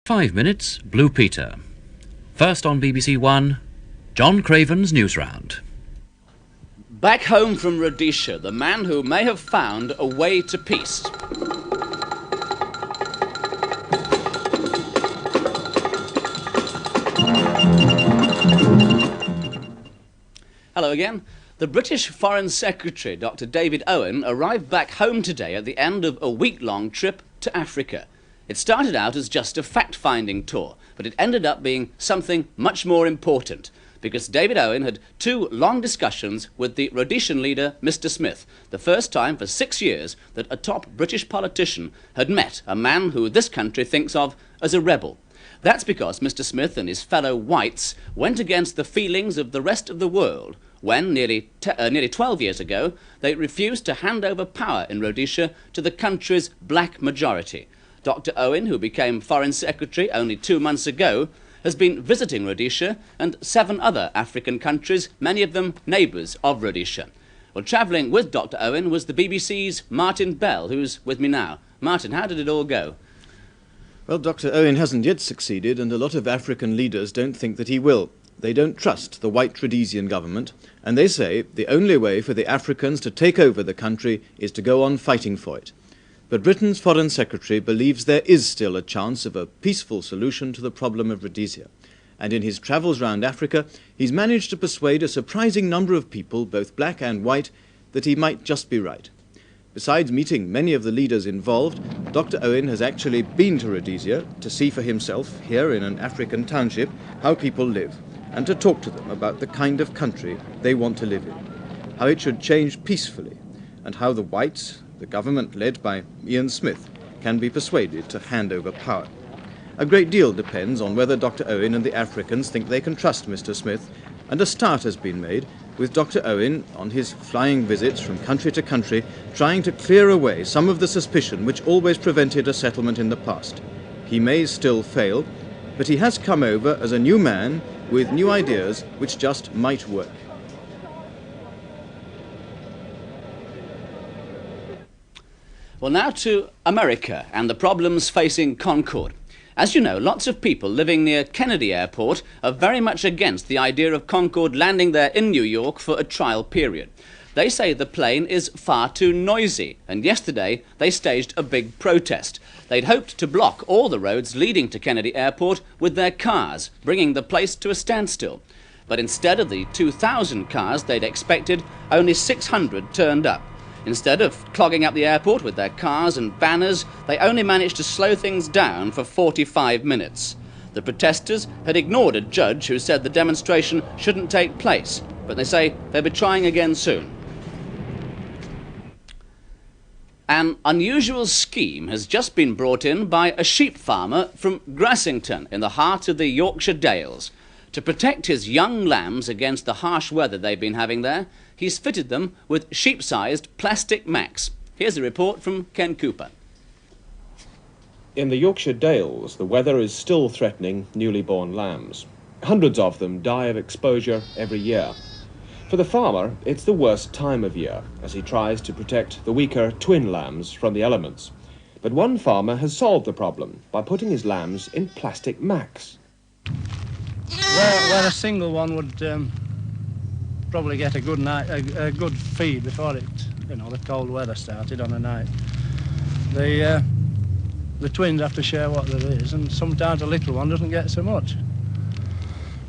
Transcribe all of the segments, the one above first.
5 minutes, Blue Peter. First on BBC One, John Craven's Newsround. Back home from Rhodesia, the man who may have found a way to peace. Hello again. The British Foreign Secretary, Dr. David Owen, arrived back home today at the end of a week-long trip to Africa. It started out as just a fact-finding tour, but it ended up being something much more important, because David Owen had two long discussions with the Rhodesian leader, Mr. Smith, the first time for 6 years that a top British politician had met a man who this country thinks of as a rebel. That's because Mr. Smith and his fellow whites went against the feelings of the rest of the world when, nearly 12 years ago, they refused to hand over power in Rhodesia to the country's black majority. Dr. Owen, who became Foreign Secretary only 2 months ago, has been visiting Rhodesia and 7 other African countries, many of them neighbours of Rhodesia. Well, travelling with Dr. Owen was the BBC's Martin Bell, who's with me now. Martin, how did it all go? Well, Dr. Owen hasn't yet succeeded, and a lot of African leaders don't think that he will. They don't trust the white Rhodesian government, and they say the only way for the Africans to take over the country is to go on fighting for it. But Britain's Foreign Secretary believes there is still a chance of a peaceful solution to the problem of Rhodesia. And in his travels round Africa, he's managed to persuade a surprising number of people, both black and white, that he might just be right. Besides meeting many of the leaders involved, Dr. Owen has actually been to Rhodesia to see for himself, here in an African township, how people live, and to talk to them about the kind of country they want to live in, how it should change peacefully, and how the whites, the government led by Ian Smith, can be persuaded to hand over power. A great deal depends on whether Dr. Owen and the Africans think they can trust Mr. Smith, and a start has been made with Dr. Owen on his flying visits from country to country, trying to clear away some of the suspicion which always prevented a settlement in the past. He may still fail, but he has come over as a new man with new ideas which just might work. Well, now to America and the problems facing Concord. As you know, lots of people living near Kennedy Airport are very much against the idea of Concord landing there in New York for a trial period. They say the plane is far too noisy, and yesterday they staged a big protest. They'd hoped to block all the roads leading to Kennedy Airport with their cars, bringing the place to a standstill. But instead of the 2,000 cars they'd expected, only 600 turned up. Instead of clogging up the airport with their cars and banners, they only managed to slow things down for 45 minutes. The protesters had ignored a judge who said the demonstration shouldn't take place, but they say they'll be trying again soon. An unusual scheme has just been brought in by a sheep farmer from Grassington in the heart of the Yorkshire Dales. To protect his young lambs against the harsh weather they've been having there, he's fitted them with sheep-sized plastic macks. Here's a report from Ken Cooper. In the Yorkshire Dales, the weather is still threatening newly born lambs. Hundreds of them die of exposure every year. For the farmer, it's the worst time of year, as he tries to protect the weaker twin lambs from the elements. But one farmer has solved the problem by putting his lambs in plastic macks. Where a single one would probably get a good feed before the cold weather started on a night. The twins have to share what there is, and sometimes a little one doesn't get so much.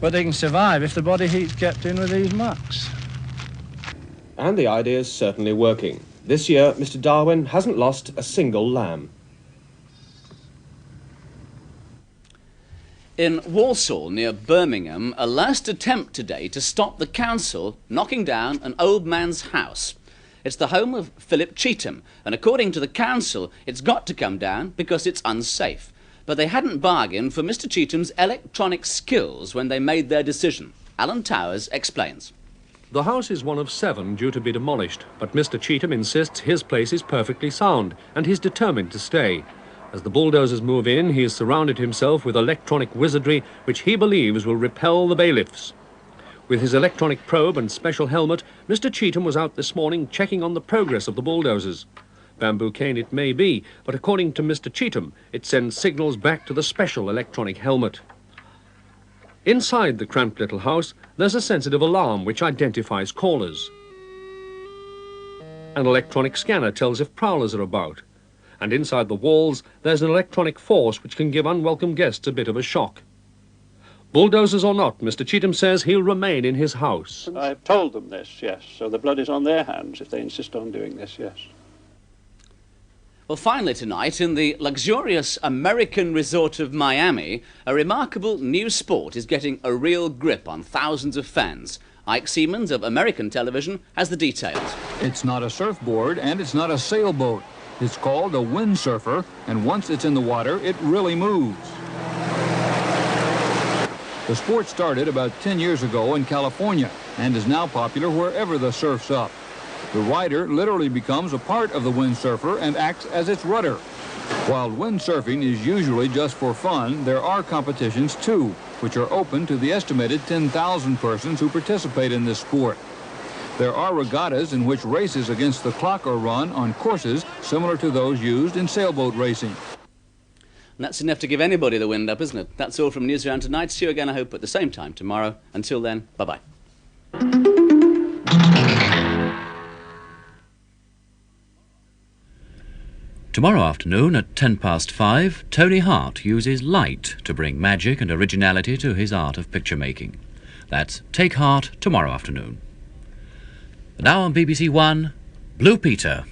But they can survive if the body heat's kept in with these macks. And the idea is certainly working. This year, Mr. Darwin hasn't lost a single lamb. In Walsall, near Birmingham, a last attempt today to stop the council knocking down an old man's house. It's the home of Philip Cheetham, and according to the council, it's got to come down because it's unsafe. But they hadn't bargained for Mr. Cheetham's electronic skills when they made their decision. Alan Towers explains. The house is one of 7 due to be demolished, but Mr. Cheetham insists his place is perfectly sound, and he's determined to stay. As the bulldozers move in, he has surrounded himself with electronic wizardry which he believes will repel the bailiffs. With his electronic probe and special helmet, Mr. Cheetham was out this morning checking on the progress of the bulldozers. Bamboo cane it may be, but according to Mr. Cheetham, it sends signals back to the special electronic helmet. Inside the cramped little house, there's a sensitive alarm which identifies callers. An electronic scanner tells if prowlers are about. And inside the walls, there's an electronic force which can give unwelcome guests a bit of a shock. Bulldozers or not, Mr. Cheetham says he'll remain in his house. I've told them this, yes, so the blood is on their hands if they insist on doing this, yes. Well, finally tonight, in the luxurious American resort of Miami, a remarkable new sport is getting a real grip on thousands of fans. Ike Siemens of American television has the details. It's not a surfboard and it's not a sailboat. It's called a windsurfer, and once it's in the water, it really moves. The sport started about 10 years ago in California and is now popular wherever the surf's up. The rider literally becomes a part of the windsurfer and acts as its rudder. While windsurfing is usually just for fun, there are competitions too, which are open to the estimated 10,000 persons who participate in this sport. There are regattas in which races against the clock are run on courses similar to those used in sailboat racing. And that's enough to give anybody the wind up, isn't it? That's all from Newsround tonight. See you again, I hope, at the same time tomorrow. Until then, bye-bye. Tomorrow afternoon at 5:10, Tony Hart uses light to bring magic and originality to his art of picture making. That's Take Heart tomorrow afternoon. Now on BBC One, Blue Peter.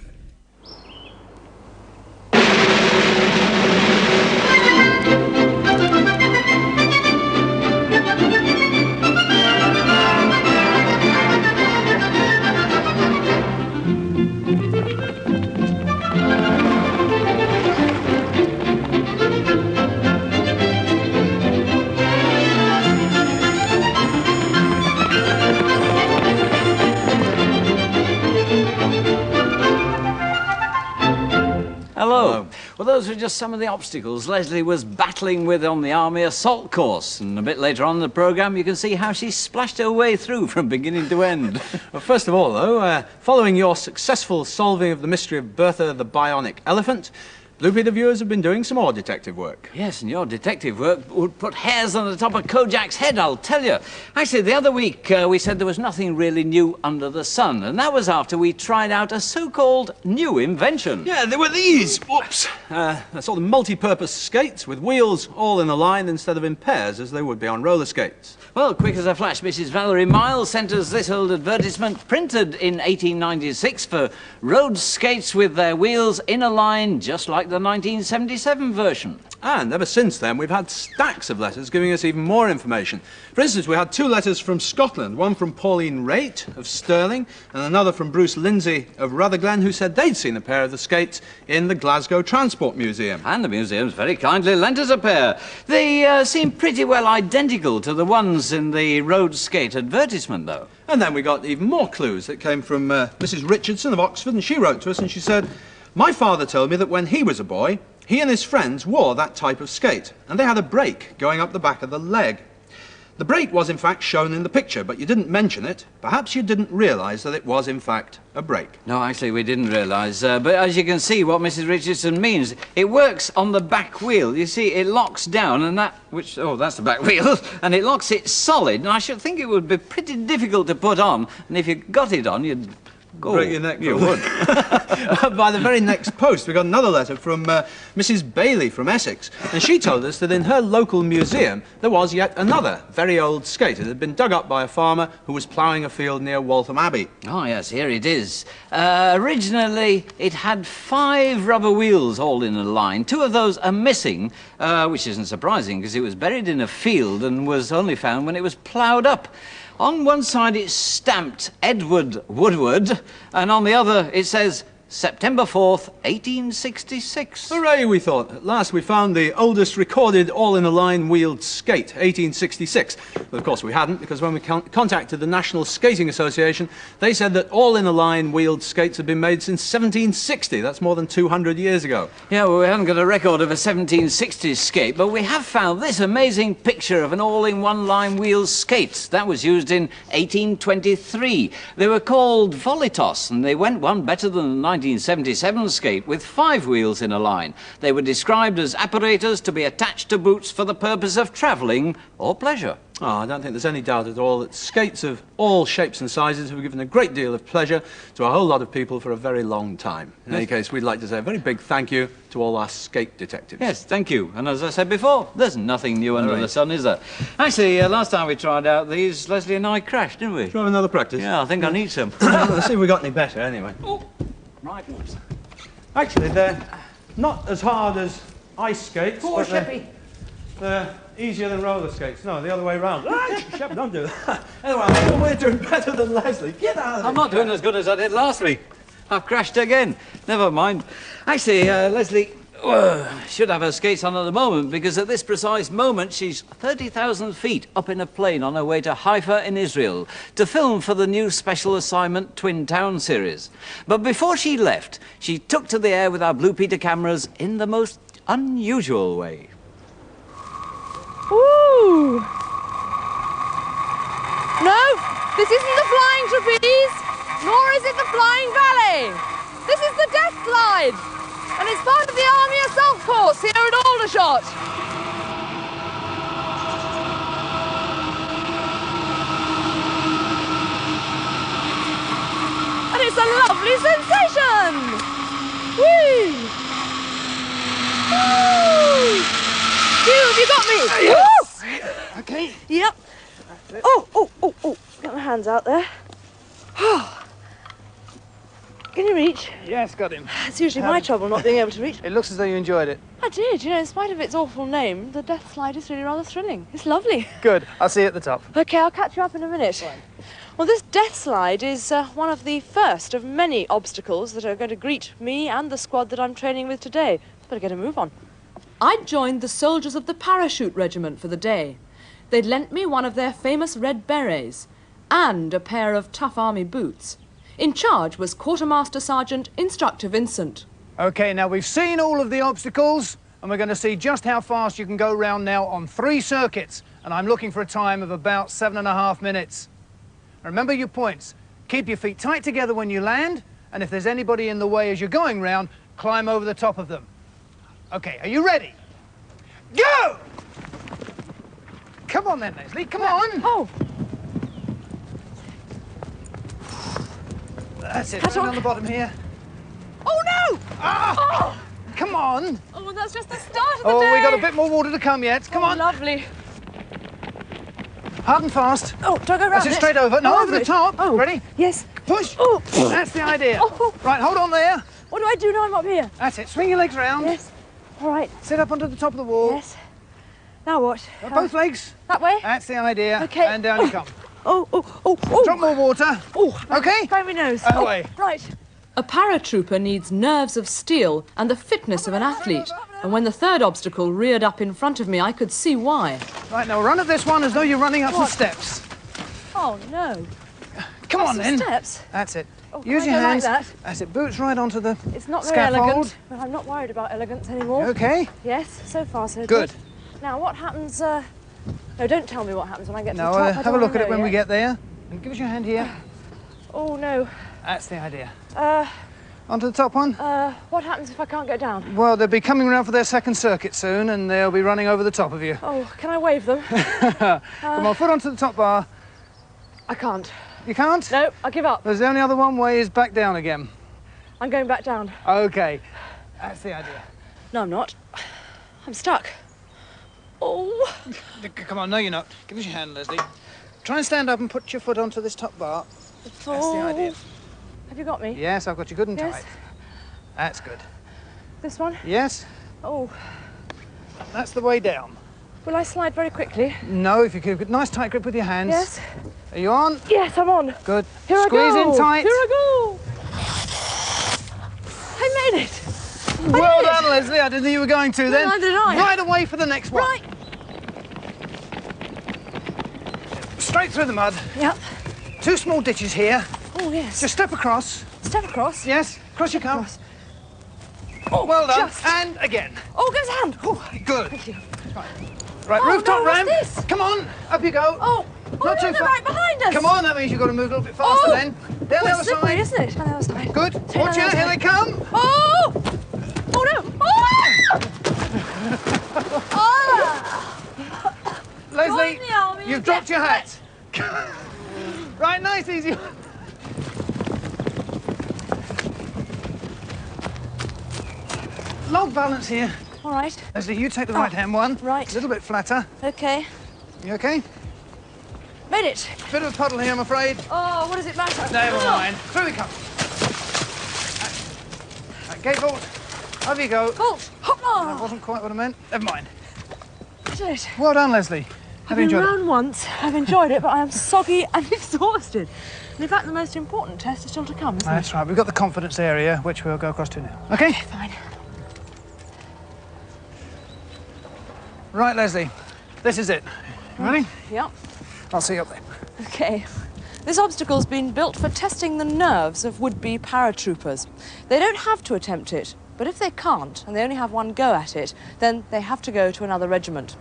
Hello. Well, those were just some of the obstacles Leslie was battling with on the Army assault course. And a bit later on in the programme, you can see how she splashed her way through from beginning to end. Well, first of all, though, following your successful solving of the mystery of Bertha the Bionic Elephant, Blue Peter viewers have been doing some more detective work. Yes, and your detective work would put hairs on the top of Kojak's head, I'll tell you. Actually, the other week we said there was nothing really new under the sun, and that was after we tried out a so-called new invention. Yeah, there were these. Whoops. They're sort of multi-purpose skates with wheels all in a line instead of in pairs as they would be on roller skates. Well, quick as a flash, Mrs. Valerie Miles sent us this old advertisement printed in 1896 for road skates with their wheels in a line just like the 1977 version. And ever since then, we've had stacks of letters giving us even more information. For instance, we had 2 letters from Scotland, one from Pauline Raitt of Stirling and another from Bruce Lindsay of Rutherglen, who said they'd seen a pair of the skates in the Glasgow Transport Museum. And the museum's very kindly lent us a pair. They seem pretty well identical to the ones in the road skate advertisement, though. And then we got even more clues that came from Mrs. Richardson of Oxford, and she wrote to us and she said, "My father told me that when he was a boy, he and his friends wore that type of skate, and they had a break going up the back of the leg. The break was in fact shown in the picture, but you didn't mention it. Perhaps you didn't realise that it was in fact a break." No, actually we didn't realise, but as you can see what Mrs. Richardson means, it works on the back wheel. You see, it locks down and that's the back wheel, and it locks it solid, and I should think it would be pretty difficult to put on, and if you got it on, you'd break your neck. You would. By the very next post, we got another letter from Mrs. Bailey from Essex, and she told us that in her local museum there was yet another very old skate. It had been dug up by a farmer who was ploughing a field near Waltham Abbey. Oh yes, here it is. Originally it had 5 rubber wheels all in a line. 2 of those are missing, which isn't surprising because it was buried in a field and was only found when it was ploughed up. On one side it's stamped Edward Woodward, and on the other it says September 4th, 1866. Hooray, we thought. At last we found the oldest recorded all-in-a-line wheeled skate, 1866. But of course we hadn't, because when we contacted the National Skating Association, they said that all-in-a-line wheeled skates had been made since 1760. That's more than 200 years ago. Yeah, well, we haven't got a record of a 1760s skate, but we have found this amazing picture of an all-in-one-line wheeled skate. That was used in 1823. They were called Volitos, and they went one better than the 1977 skate with 5 wheels in a line. They were described as apparatus to be attached to boots for the purpose of travelling or pleasure. Oh, I don't think there's any doubt at all that skates of all shapes and sizes have given a great deal of pleasure to a whole lot of people for a very long time. In any case, we'd like to say a very big thank you to all our skate detectives. Yes, thank you. And as I said before, there's nothing new under the sun, is there? Actually, last time we tried out these, Leslie and I crashed, didn't we? Shall we have another practice? Yeah, I think I need some. Let's see if we got any better, anyway. Oh, right. Actually, they're not as hard as ice skates, Poor but Sheppy. they're easier than roller skates. No, the other way round. Shep, don't do that. Anyway, I think we're doing better than Leslie. Get out of I'm not doing as good as I did last week. I've crashed again. Never mind. Actually, Leslie should have her skates on at the moment, because at this precise moment she's 30,000 feet up in a plane on her way to Haifa in Israel to film for the new special assignment Twin Town series. But before she left, she took to the air with our Blue Peter cameras in the most unusual way. Ooh! No, this isn't the flying trapeze, nor is it the flying ballet. This is the death slide, and it's part of the Army Assault Force here at Aldershot. And it's a lovely sensation. Whee! Woo! Have you got me? Yes. Okay. Yep. Oh. Get my hands out there. Can you reach? Yes, got him. It's usually my trouble not being able to reach. It looks as though you enjoyed it. I did. You know, in spite of its awful name, the death slide is really rather thrilling. It's lovely. Good. I'll see you at the top. Okay, I'll catch you up in a minute. Fine. Well, this death slide is one of the first of many obstacles that are going to greet me and the squad that I'm training with today. Better get a move on. I'd joined the soldiers of the parachute regiment for the day. They'd lent me one of their famous red berets and a pair of tough army boots. In charge was Quartermaster Sergeant Instructor Vincent. Okay, now we've seen all of the obstacles, and we're going to see just how fast you can go round now on 3 circuits. And I'm looking for a time of about 7.5 minutes. Remember your points. Keep your feet tight together when you land, and if there's anybody in the way as you're going round, climb over the top of them. Okay, are you ready? Go! Come on then, Leslie, come on! Oh! That's it, right on the bottom here. Oh, no! Ah! Oh. Come on! Oh, that's just the start of the day! Oh, we've got a bit more water to come yet. Come on. Lovely. Hard and fast. Oh, do I go round That's it, straight over. No, over the it. top. Oh. Ready? Yes. Push. Oh. That's the idea. Oh. Right, hold on there. What do I do now I'm up here? That's it. Swing your legs round. Yes. All right. Sit up onto the top of the wall. Yes. Now what? Both legs. That way? That's the idea. Okay. And down you come. Oh. Drop more water. Oh. Okay. Bang my nose. Away. Right. A paratrooper needs nerves of steel and the fitness of an athlete. And when the third obstacle reared up in front of me, I could see why. Right, now run at this one as though you're running up some steps. Oh, no. Come on, then. Steps? That's it. Oh, Use your hands. like that? That's it. Boots right onto the It's not very scaffold. elegant, but I'm not worried about elegance anymore. Okay. Yes, so far so Good. Now, what happens... No, don't tell me what happens when I get to the No, top. I have don't a look wanna at it when know we yet. get there. And give us your hand here. Oh, no. That's the idea. Onto the top one. What happens if I can't get down? Well, they'll be coming around for their second circuit soon, and they'll be running over the top of you. Oh, can I wave them? Come on, foot onto the top bar. I can't. You can't? No, I give up. There's only other one way is back down again. I'm going back down. Okay. That's the idea. No, I'm not. I'm stuck. Oh. Come on, no you're not. Give us your hand, Leslie. Try and stand up and put your foot onto this top bar. That's the idea. Have you got me? Yes, I've got you good and Yes. tight. That's good. This one? Yes. Oh. That's the way down. Will I slide very quickly? No, if you could, nice tight grip with your hands. Yes. Are you on? Yes, I'm on. Good. Here I Squeeze go. in tight. Here I go. I made it. Well done, Leslie. I didn't think you were going to then. Neither did I. Right away for the next one. Right. Straight through the mud. Yep. 2 small ditches here. Oh, yes. Just step across. Step across? Yes. Cross your come. Oh, Well done. just. And again. Oh, give us a hand. Oh, good. thank you. Right, Oh, rooftop no, what's ramp. this? Come on, up you go. Oh, Not too they're far. right behind us. Come on, that means you've got to move a little bit faster Oh. then. Down the Well, other it's slippery, side. isn't it? On the other side. Good. Take Watch that out, here other they come. Oh! Oh no! Oh! Leslie, Join the army you've and dropped get your hat. Right, nice, easy. Log balance here. All right. Leslie, you take the right-hand one. Right. A little bit flatter. Okay. You okay? Made it. Bit of a puddle here, I'm afraid. Oh, what does it matter? Never Oh. mind. Through we come. Gate vault. Up you go. Halt! Hop That on! wasn't quite what I meant. Never mind. Did it? Well done, Leslie. I've Have you been enjoyed round once. I've enjoyed it, but I am soggy and exhausted. And in fact, the most important test is still to come, isn't it? That's right. We've got the confidence area, which we'll go across to now. Okay? Fine. Right, Leslie. This is it. You ready? Yep. I'll see you up there. Okay. This obstacle's been built for testing the nerves of would-be paratroopers. They don't have to attempt it, but if they can't, and they only have one go at it, then they have to go to another regiment.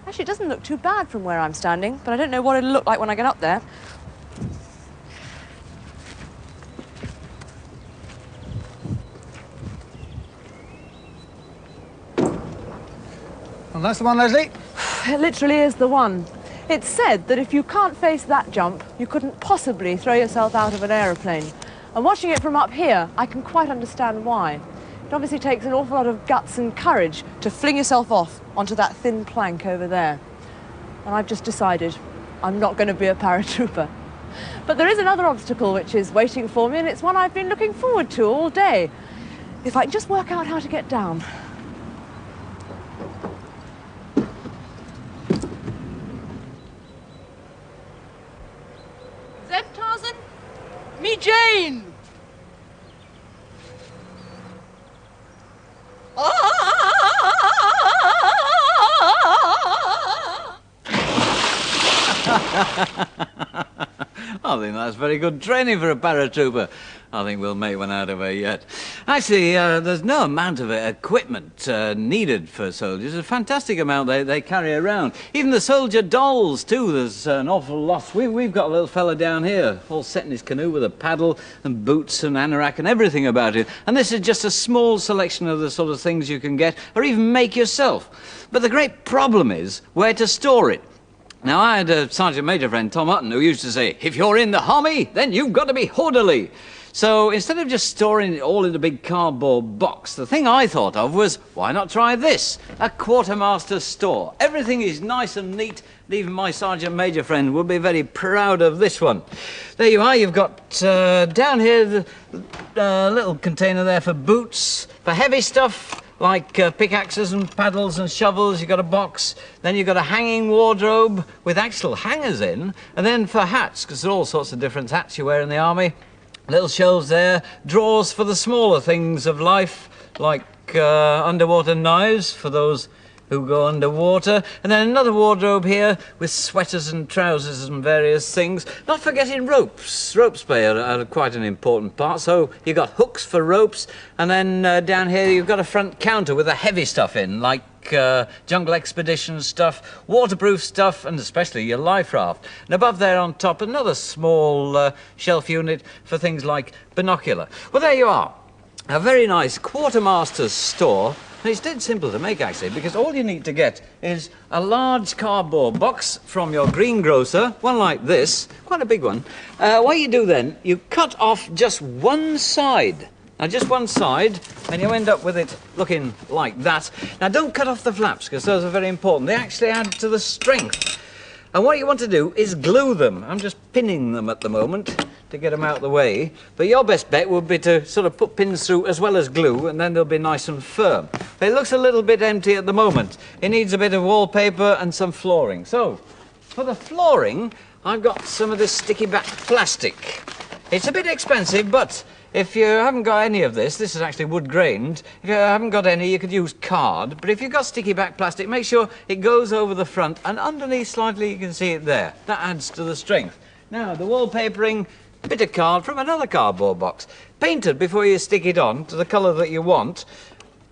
Actually, it doesn't look too bad from where I'm standing, but I don't know what it'll look like when I get up there. Well, that's the one, Leslie. It literally is the one. It's said that if you can't face that jump, you couldn't possibly throw yourself out of an aeroplane. And watching it from up here, I can quite understand why. It obviously takes an awful lot of guts and courage to fling yourself off onto that thin plank over there. And I've just decided I'm not going to be a paratrooper. But there is another obstacle which is waiting for me, and it's one I've been looking forward to all day. If I can just work out how to get down. Zeb Tarzan? Me Jane! I think that's very good training for a paratrooper. I think we'll make one out of her yet. Actually, there's no amount of equipment needed for soldiers. There's a fantastic amount they carry around. Even the soldier dolls, too, there's an awful lot. We've got a little fella down here, all set in his canoe with a paddle and boots and anorak and everything about it. And this is just a small selection of the sort of things you can get or even make yourself. But the great problem is where to store it. Now, I had a Sergeant Major friend, Tom Hutton, who used to say, if you're in the army, then you've got to be orderly. So instead of just storing it all in a big cardboard box, the thing I thought of was, why not try this? A quartermaster's store. Everything is nice and neat, and even my Sergeant Major friend would be very proud of this one. There you are, you've got down here the little container there for boots, for heavy stuff, like pickaxes and paddles and shovels. You've got a box, then you've got a hanging wardrobe with actual hangers in, and then for hats, because there are all sorts of different hats you wear in the army. Little shelves there, drawers for the smaller things of life, like underwater knives for those who go underwater, and then another wardrobe here with sweaters and trousers and various things. Not forgetting ropes. Ropes play are quite an important part, so you've got hooks for ropes, and then down here you've got a front counter with the heavy stuff in, like jungle expedition stuff, waterproof stuff, and especially your life raft. And above there on top, another small shelf unit for things like binocular. Well, there you are. A very nice quartermaster's store. And it's dead simple to make, actually, because all you need to get is a large cardboard box from your greengrocer, one like this, quite a big one. What you do then, you cut off just one side. Now, just one side, and you end up with it looking like that. Now, don't cut off the flaps, because those are very important. They actually add to the strength. And what you want to do is glue them. I'm just pinning them at the moment to get them out of the way. But your best bet would be to sort of put pins through as well as glue, and then they'll be nice and firm. But it looks a little bit empty at the moment. It needs a bit of wallpaper and some flooring. So, for the flooring, I've got some of this sticky back plastic. It's a bit expensive, but if you haven't got any of this is actually wood grained. If you haven't got any, you could use card. But if you've got sticky back plastic, make sure it goes over the front, and underneath slightly you can see it there. That adds to the strength. Now, the wallpapering, bit of card from another cardboard box. Painted before you stick it on to the colour that you want.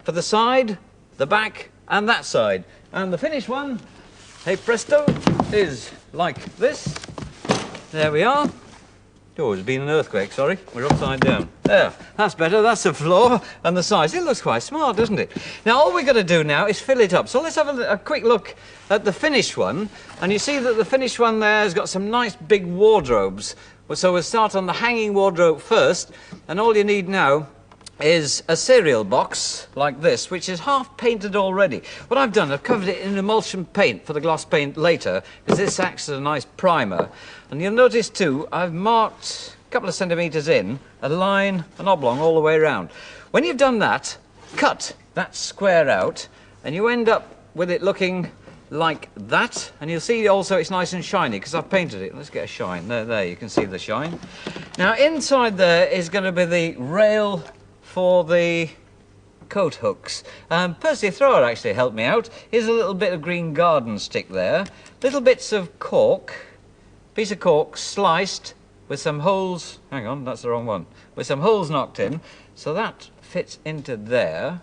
For the side, the back, and that side. And the finished one, hey presto, is like this. There we are. Oh, there's been an earthquake, sorry. We're upside down. There, that's better. That's the floor and the size. It looks quite smart, doesn't it? Now, all we've got to do now is fill it up. So let's have a quick look at the finished one. And you see that the finished one there has got some nice big wardrobes. So we'll start on the hanging wardrobe first. And all you need now is a cereal box like this, which is half painted already. What I've done, I've covered it in emulsion paint for the gloss paint later, because this acts as a nice primer. And you'll notice too, I've marked a couple of centimetres in, a line, an oblong all the way around. When you've done that, cut that square out, and you end up with it looking like that. And you'll see also it's nice and shiny, because I've painted it. Let's get a shine. There, you can see the shine. Now, inside there is going to be the rail for the coat hooks. Percy Thrower actually helped me out. Here's a little bit of green garden stick there. Little bits of cork, piece of cork sliced with some holes, hang on, that's the wrong one, with some holes knocked in. So that fits into there,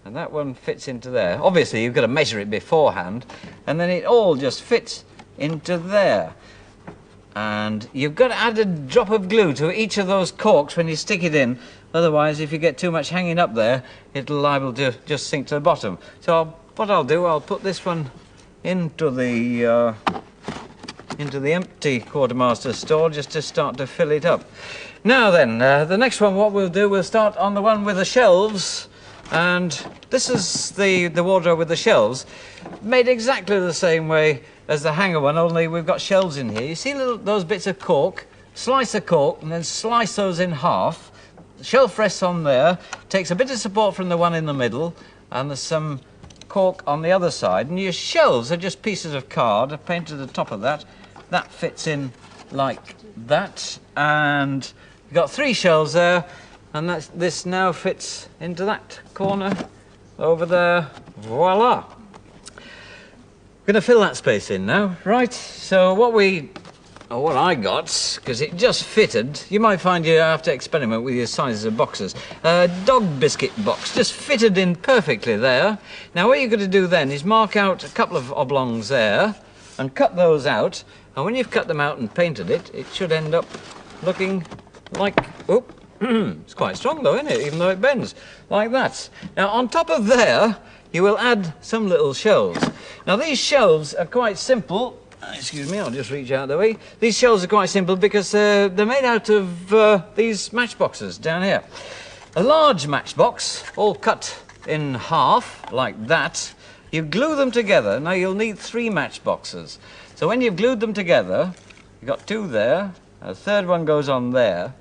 and that one fits into there. Obviously, you've got to measure it beforehand, and then it all just fits into there. And you've got to add a drop of glue to each of those corks when you stick it in. Otherwise, if you get too much hanging up there, it'll liable to just sink to the bottom. So what I'll do, I'll put this one into the empty quartermaster store just to start to fill it up. Now then, the next one, what we'll do, we'll start on the one with the shelves. And this is the wardrobe with the shelves, made exactly the same way as the hanger one, only we've got shelves in here. You see those bits of cork? Slice the cork and then slice those in half. The shelf rests on there, takes a bit of support from the one in the middle, and there's some cork on the other side. And your shelves are just pieces of card. I've painted the top of that. That fits in like that. And you've got 3 shelves there. And this now fits into that corner over there. Voila! We're going to fill that space in now. Right, so what I got, because it just fitted, you might find you have to experiment with your sizes of boxes. A dog biscuit box, just fitted in perfectly there. Now what you're going to do then is mark out a couple of oblongs there and cut those out. And when you've cut them out and painted it, it should end up looking like, oh, it's quite strong though, isn't it? Even though it bends like that. Now on top of there, you will add some little shelves. Now these shelves are quite simple. Excuse me, I'll just reach out the way. These shelves are quite simple because they're made out of these matchboxes down here. A large matchbox, all cut in half like that. You glue them together. Now you'll need 3 matchboxes. So when you've glued them together, you've got 2 there, a third one goes on there,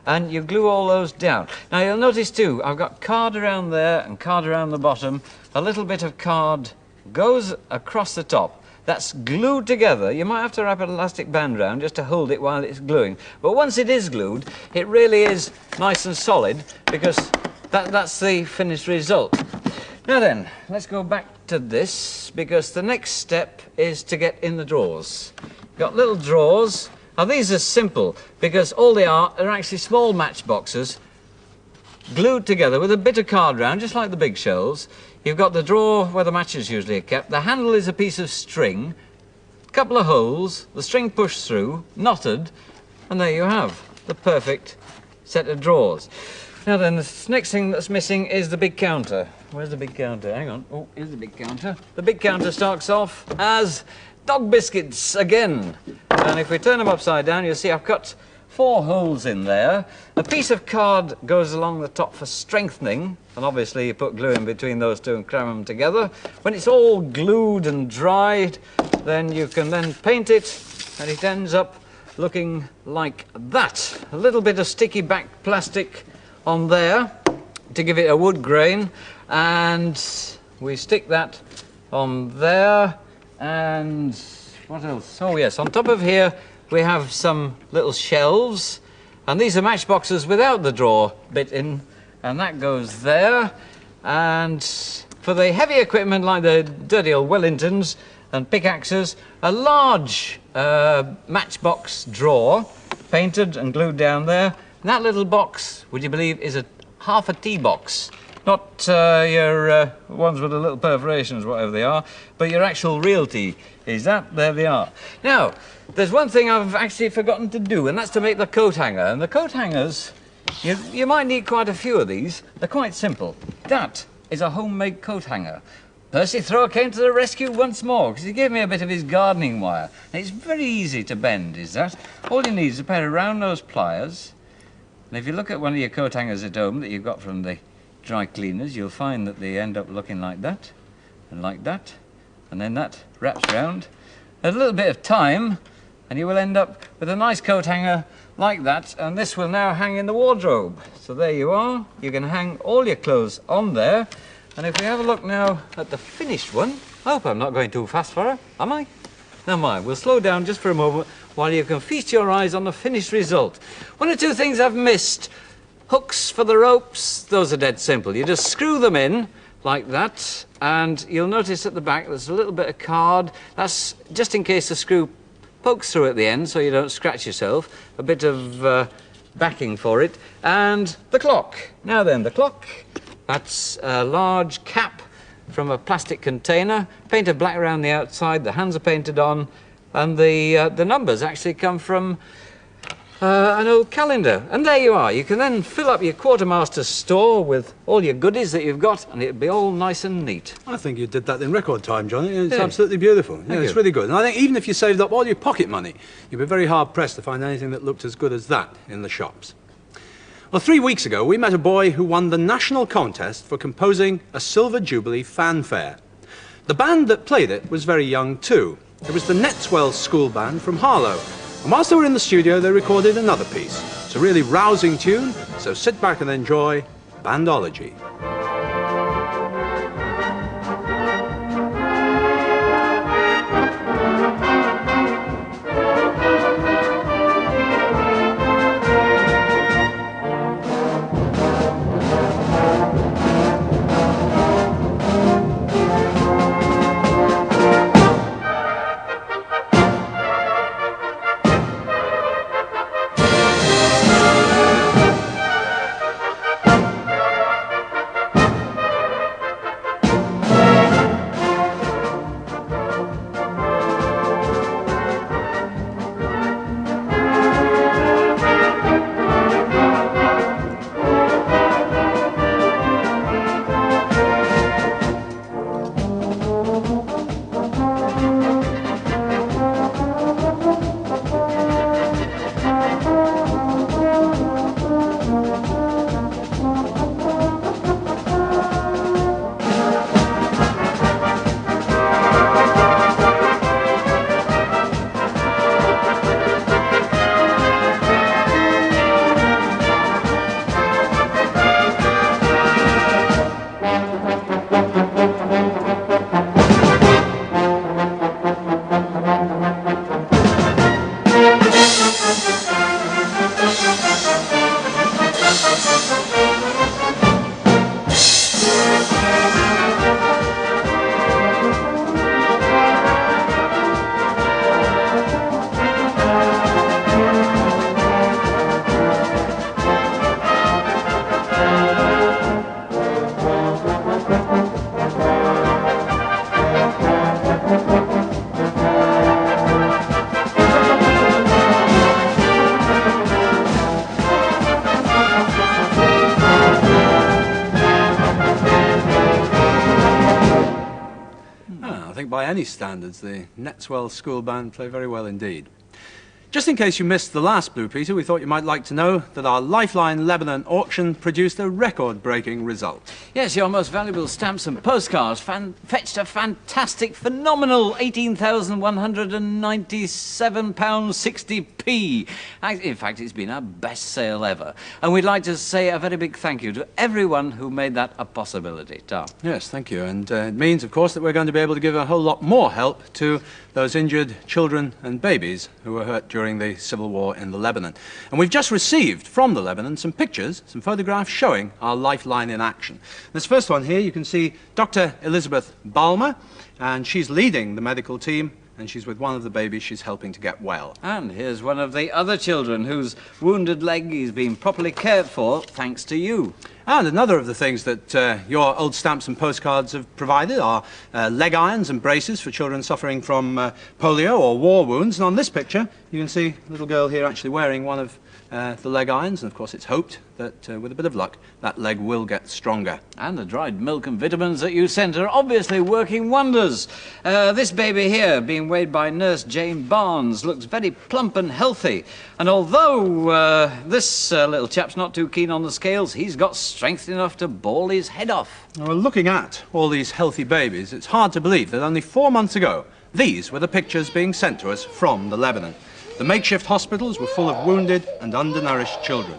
and you glue all those down. Now you'll notice too, I've got card around there and card around the bottom. A little bit of card goes across the top. That's glued together. You might have to wrap an elastic band around just to hold it while it's gluing. But once it is glued, it really is nice and solid because that's the finished result. Now then, let's go back to this because the next step is to get in the drawers. You've got little drawers. Now these are simple because all they are actually small matchboxes glued together with a bit of card round, just like the big shelves. You've got the drawer where the matches usually are kept. The handle is a piece of string, a couple of holes, the string pushed through, knotted, and there you have the perfect set of drawers. Now then, the next thing that's missing is the big counter. Where's the big counter? Hang on. Oh, here's the big counter. The big counter starts off as dog biscuits again. And if we turn them upside down, you'll see I've cut 4 holes in there. A piece of card goes along the top for strengthening, and obviously you put glue in between those 2 and cram them together. When it's all glued and dried, then you can then paint it, and it ends up looking like that. A little bit of sticky back plastic on there to give it a wood grain, and we stick that on there. And what else? Oh yes, on top of here we have some little shelves, and these are matchboxes without the drawer bit in, and that goes there. And for the heavy equipment like the dirty old Wellingtons and pickaxes, a large matchbox drawer painted and glued down there. And that little box, would you believe, is half a tea box. Not your ones with the little perforations, whatever they are, but your actual realty is that. There they are. Now, there's one thing I've actually forgotten to do, and that's to make the coat hanger. And the coat hangers, you might need quite a few of these. They're quite simple. That is a homemade coat hanger. Percy Thrower came to the rescue once more, because he gave me a bit of his gardening wire. And it's very easy to bend, is that? All you need is a pair of round-nosed pliers. And if you look at one of your coat hangers at home that you've got from the dry cleaners, you'll find that they end up looking like that, and then that wraps round. A little bit of time, and you will end up with a nice coat hanger like that, and this will now hang in the wardrobe. So there you are. You can hang all your clothes on there. And if we have a look now at the finished one, I hope I'm not going too fast for her, am I? Never mind, we'll slow down just for a moment while you can feast your eyes on the finished result. One or two things I've missed. Hooks for the ropes, those are dead simple. You just screw them in like that, and you'll notice at the back there's a little bit of card. That's just in case the screw pokes through at the end so you don't scratch yourself. A bit of backing for it. And the clock. Now then, the clock. That's a large cap from a plastic container, painted black around the outside, the hands are painted on, and the numbers actually come from an old calendar. And there you are. You can then fill up your quartermaster's store with all your goodies that you've got, and it'll be all nice and neat. I think you did that in record time, Johnny. It's absolutely beautiful. Yeah, it's really good. And I think even if you saved up all your pocket money, you'd be very hard-pressed to find anything that looked as good as that in the shops. Well, 3 weeks ago, we met a boy who won the national contest for composing a Silver Jubilee fanfare. The band that played it was very young, too. It was the Netswell School Band from Harlow. And whilst they were in the studio, they recorded another piece. It's a really rousing tune, so sit back and enjoy Bandology. By any standards, the Netswell School Band play very well indeed. Just in case you missed the last Blue Peter, we thought you might like to know that our Lifeline Lebanon auction produced a record-breaking result. Yes, your most valuable stamps and postcards fetched a fantastic, phenomenal £18,197.60p. In fact, it's been our best sale ever. And we'd like to say a very big thank you to everyone who made that a possibility. Tom. Yes, thank you. And it means, of course, that we're going to be able to give a whole lot more help to those injured children and babies who were hurt during the civil war in the Lebanon. And we've just received from the Lebanon some pictures, some photographs showing our Lifeline in action. This first one here, you can see Dr. Elizabeth Balmer, and she's leading the medical team, and she's with one of the babies she's helping to get well. And here's one of the other children whose wounded leg is being properly cared for, thanks to you. And another of the things that your old stamps and postcards have provided are leg irons and braces for children suffering from polio or war wounds. And on this picture, you can see a little girl here actually wearing one of the leg irons, and of course it's hoped that with a bit of luck that leg will get stronger. And the dried milk and vitamins that you sent are obviously working wonders. This baby here, being weighed by nurse Jane Barnes, looks very plump and healthy. And although this little chap's not too keen on the scales, he's got strength enough to bawl his head off. Well, looking at all these healthy babies, it's hard to believe that only 4 months ago these were the pictures being sent to us from the Lebanon. The makeshift hospitals were full of wounded and undernourished children.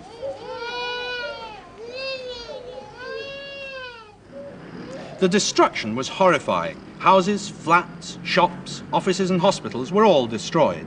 The destruction was horrifying. Houses, flats, shops, offices and hospitals were all destroyed.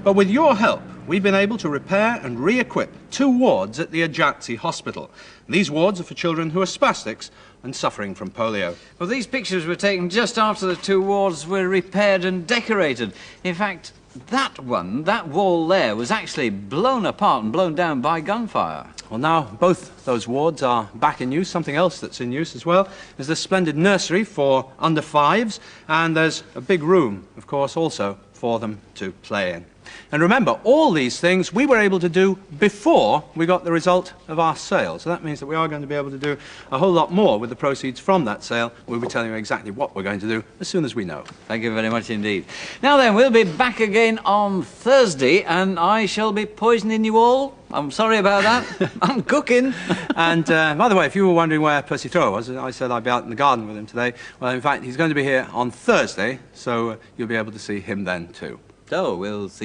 But with your help, we've been able to repair and re-equip 2 wards at the Ajacsi Hospital. These wards are for children who are spastics and suffering from polio. Well, these pictures were taken just after the 2 wards were repaired and decorated. In fact, that wall there, was actually blown apart and blown down by gunfire. Well, now both those wards are back in use. Something else that's in use as well is the splendid nursery for under 5s, and there's a big room, of course, also for them to play in. And remember, all these things we were able to do before we got the result of our sale. So that means that we are going to be able to do a whole lot more with the proceeds from that sale. We'll be telling you exactly what we're going to do as soon as we know. Thank you very much indeed. Now then, we'll be back again on Thursday, and I shall be poisoning you all. I'm sorry about that. I'm cooking. And by the way, if you were wondering where Percy Thrower was, I said I'd be out in the garden with him today. Well, in fact, he's going to be here on Thursday, so you'll be able to see him then too. So, we'll see